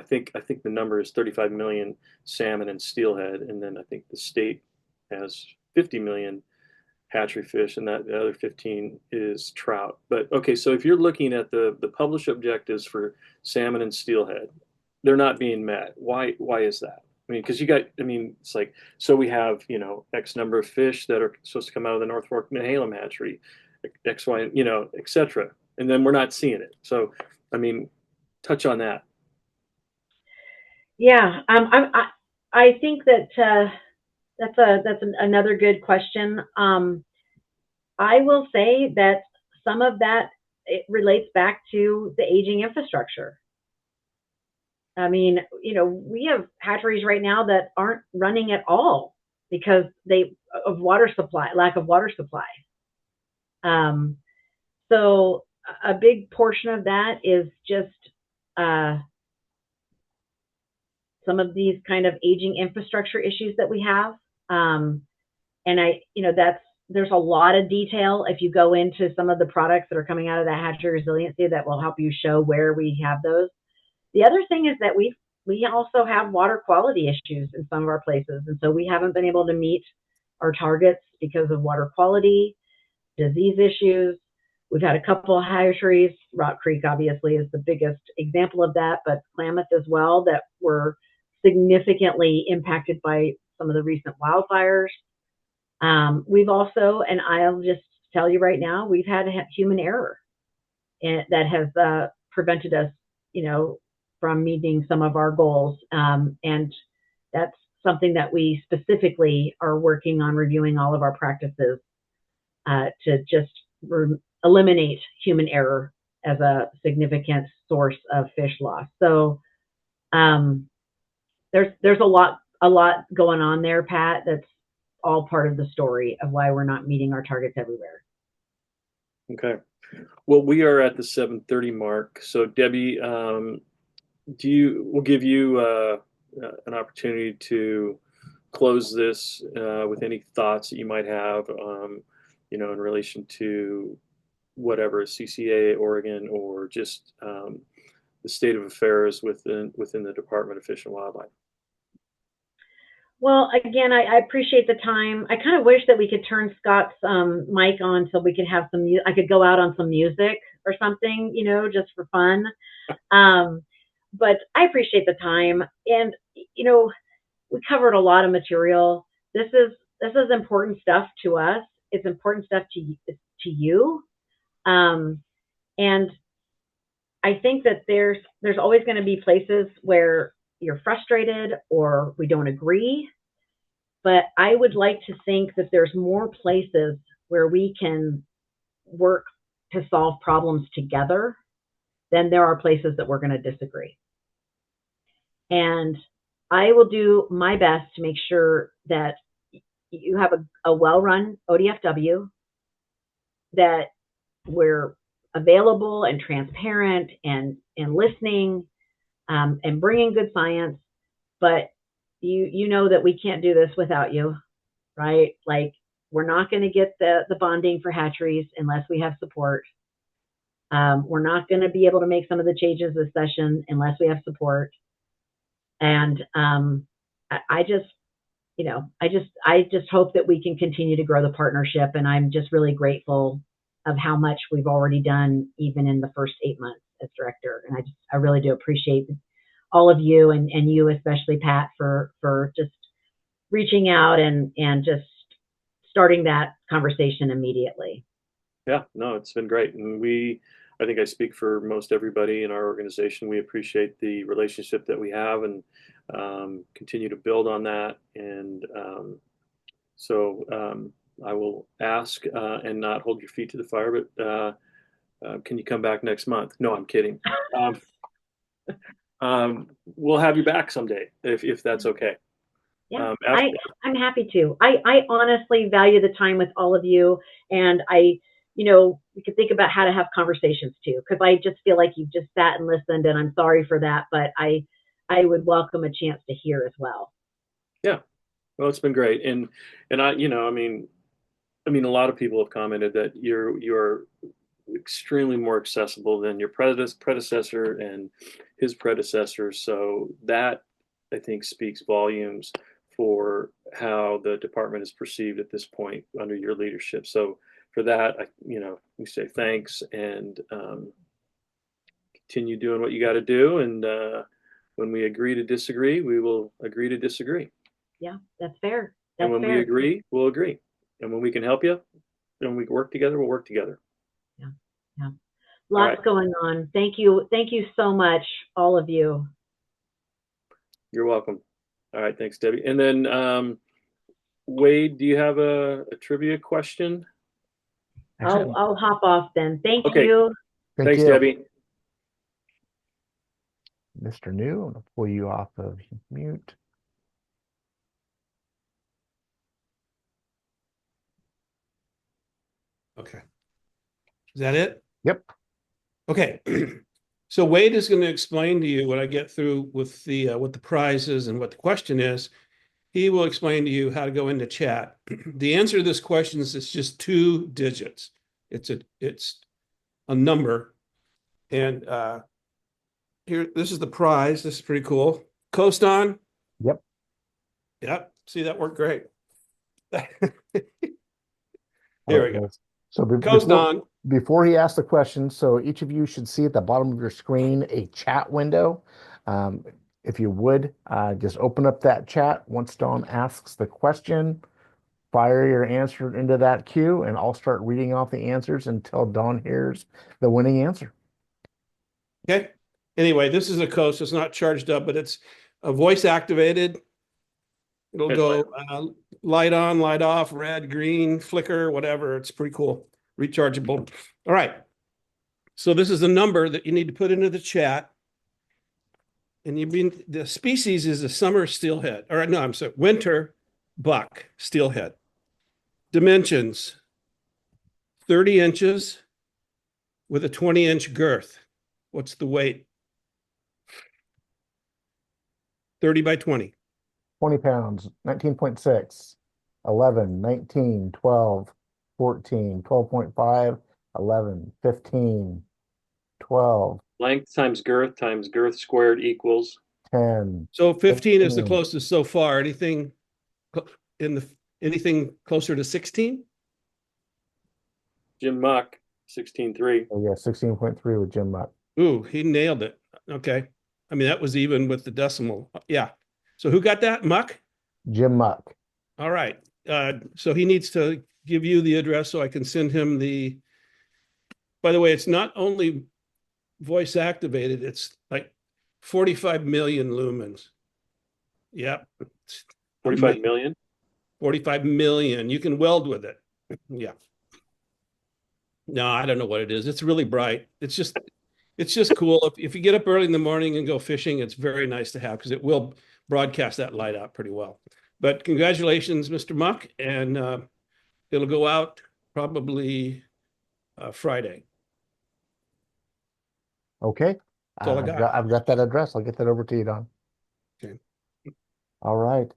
think the number is 35 million salmon and steelhead, and then I think the state has 50 million hatchery fish, and that the other 15 is trout. But okay, so if you're looking at the published objectives for salmon and steelhead, they're not being met. Why is that? I mean, because it's like, so we have, X number of fish that are supposed to come out of the North Fork Nehalem hatchery, X, Y, et cetera. And then we're not seeing it. So, I mean, touch on that. Yeah, I think that that's another good question. I will say that some of that, it relates back to the aging infrastructure. I mean, we have hatcheries right now that aren't running at all because of lack of water supply. So a big portion of that is just some of these kind of aging infrastructure issues that we have. And there's a lot of detail if you go into some of the products that are coming out of that hatchery resiliency that will help you show where we have those. The other thing is that we also have water quality issues in some of our places. And so we haven't been able to meet our targets because of water quality, disease issues. We've had a couple of hatcheries. Rock Creek obviously is the biggest example of that, but Klamath as well, that were significantly impacted by some of the recent wildfires. We've also, and I'll just tell you right now, we've had human error that has prevented us, from meeting some of our goals. And that's something that we specifically are working on reviewing all of our practices to just eliminate human error as a significant source of fish loss. So there's a lot going on there, Pat, that's all part of the story of why we're not meeting our targets everywhere. Okay. Well, we are at the 7:30 mark. So Debbie, we'll give you an opportunity to close this with any thoughts that you might have, in relation to whatever, CCA Oregon, or just the state of affairs within the Department of Fish and Wildlife. Well, again, I appreciate the time. I kind of wish that we could turn Scott's mic on so we could have I could go out on some music or something, just for fun. Um, but I appreciate the time, and we covered a lot of material. This is important stuff to us. It's important stuff to you, um, and I think that there's always going to be places where you're frustrated or we don't agree. But I would like to think that there's more places where we can work to solve problems together than there are places that we're going to disagree. And I will do my best to make sure that you have a well-run ODFW, that we're available and transparent and listening, and bringing good science. But you know that we can't do this without you, right? Like, we're not going to get the bonding for hatcheries unless we have support. We're not going to be able to make some of the changes this session unless we have support. And I just, I just hope that we can continue to grow the partnership. And I'm just really grateful of how much we've already done, even in the first 8 months as director. And I really do appreciate all of you, and you especially, Pat, for just reaching out and just starting that conversation immediately. Yeah, no, it's been great. And I think I speak for most everybody in our organization. We appreciate the relationship that we have, and continue to build on that. And I will ask, and not hold your feet to the fire, but can you come back next month? No, I'm kidding. We'll have you back someday if that's okay. Yeah, I'm happy to. I honestly value the time with all of you, and we could think about how to have conversations too, because I just feel like you've just sat and listened, and I'm sorry for that, but I would welcome a chance to hear as well. Yeah, well, it's been great, and I mean, a lot of people have commented that you're extremely more accessible than your predecessor and his predecessor. So that, I think, speaks volumes for how the department is perceived at this point under your leadership. So for that, we say thanks, and continue doing what you got to do. And when we agree to disagree, we will agree to disagree. Yeah, that's fair. And when we agree, we'll agree. And when we can help you, and we can work together, we'll work together. Yeah, yeah. Lots going on. Thank you so much, all of you. You're welcome. All right, thanks, Debbie. And then Wade, do you have a trivia question? I'll hop off then. Thank you. Thanks, Debbie. Mr. New, I'm going to pull you off of mute. Okay. Is that it? Yep. Okay. So Wade is going to explain to you when I get through with the what the prize is and what the question is. He will explain to you how to go into chat. The answer to this question is it's just 2 digits. It's a number. And here, this is the prize. This is pretty cool. Coast on? Yep. Yep. See, that worked great. Here we go. So before he asks the question, so each of you should see at the bottom of your screen a chat window. If you would, just open up that chat once Dawn asks the question, fire your answer into that queue, and I'll start reading off the answers until Dawn hears the winning answer. Okay. Anyway, this is a coast. It's not charged up, but it's a voice activated. It'll go light on, light off, red, green, flicker, whatever. It's pretty cool. Rechargeable. All right. So this is the number that you need to put into the chat. And the species is a summer steelhead. Or no, I'm sorry, winter buck steelhead. Dimensions, 30 inches with a 20-inch girth. What's the weight? 30 by 20. 20 pounds, 19.6, 11, 19, 12, 14, 12.5, 11, 15, 12. Length times girth squared equals 10. So 15 is the closest so far. Anything closer to 16? Jim Muck, 16.3. Oh, yeah, 16.3 with Jim Muck. Ooh, he nailed it. Okay. I mean, that was even with the decimal. Yeah. So who got that? Muck? Jim Muck. All right. So he needs to give you the address so I can send him the, by the way, it's not only voice activated, it's like 45 million lumens. Yep. 45 million? 45 million. You can weld with it. Yeah. No, I don't know what it is. It's really bright. It's just cool. If you get up early in the morning and go fishing, it's very nice to have because it will broadcast that light out pretty well. But congratulations, Mr. Muck, and it'll go out probably Friday. Okay. That's all I got. I've got that address. I'll get that over to you, Don. Okay. All right.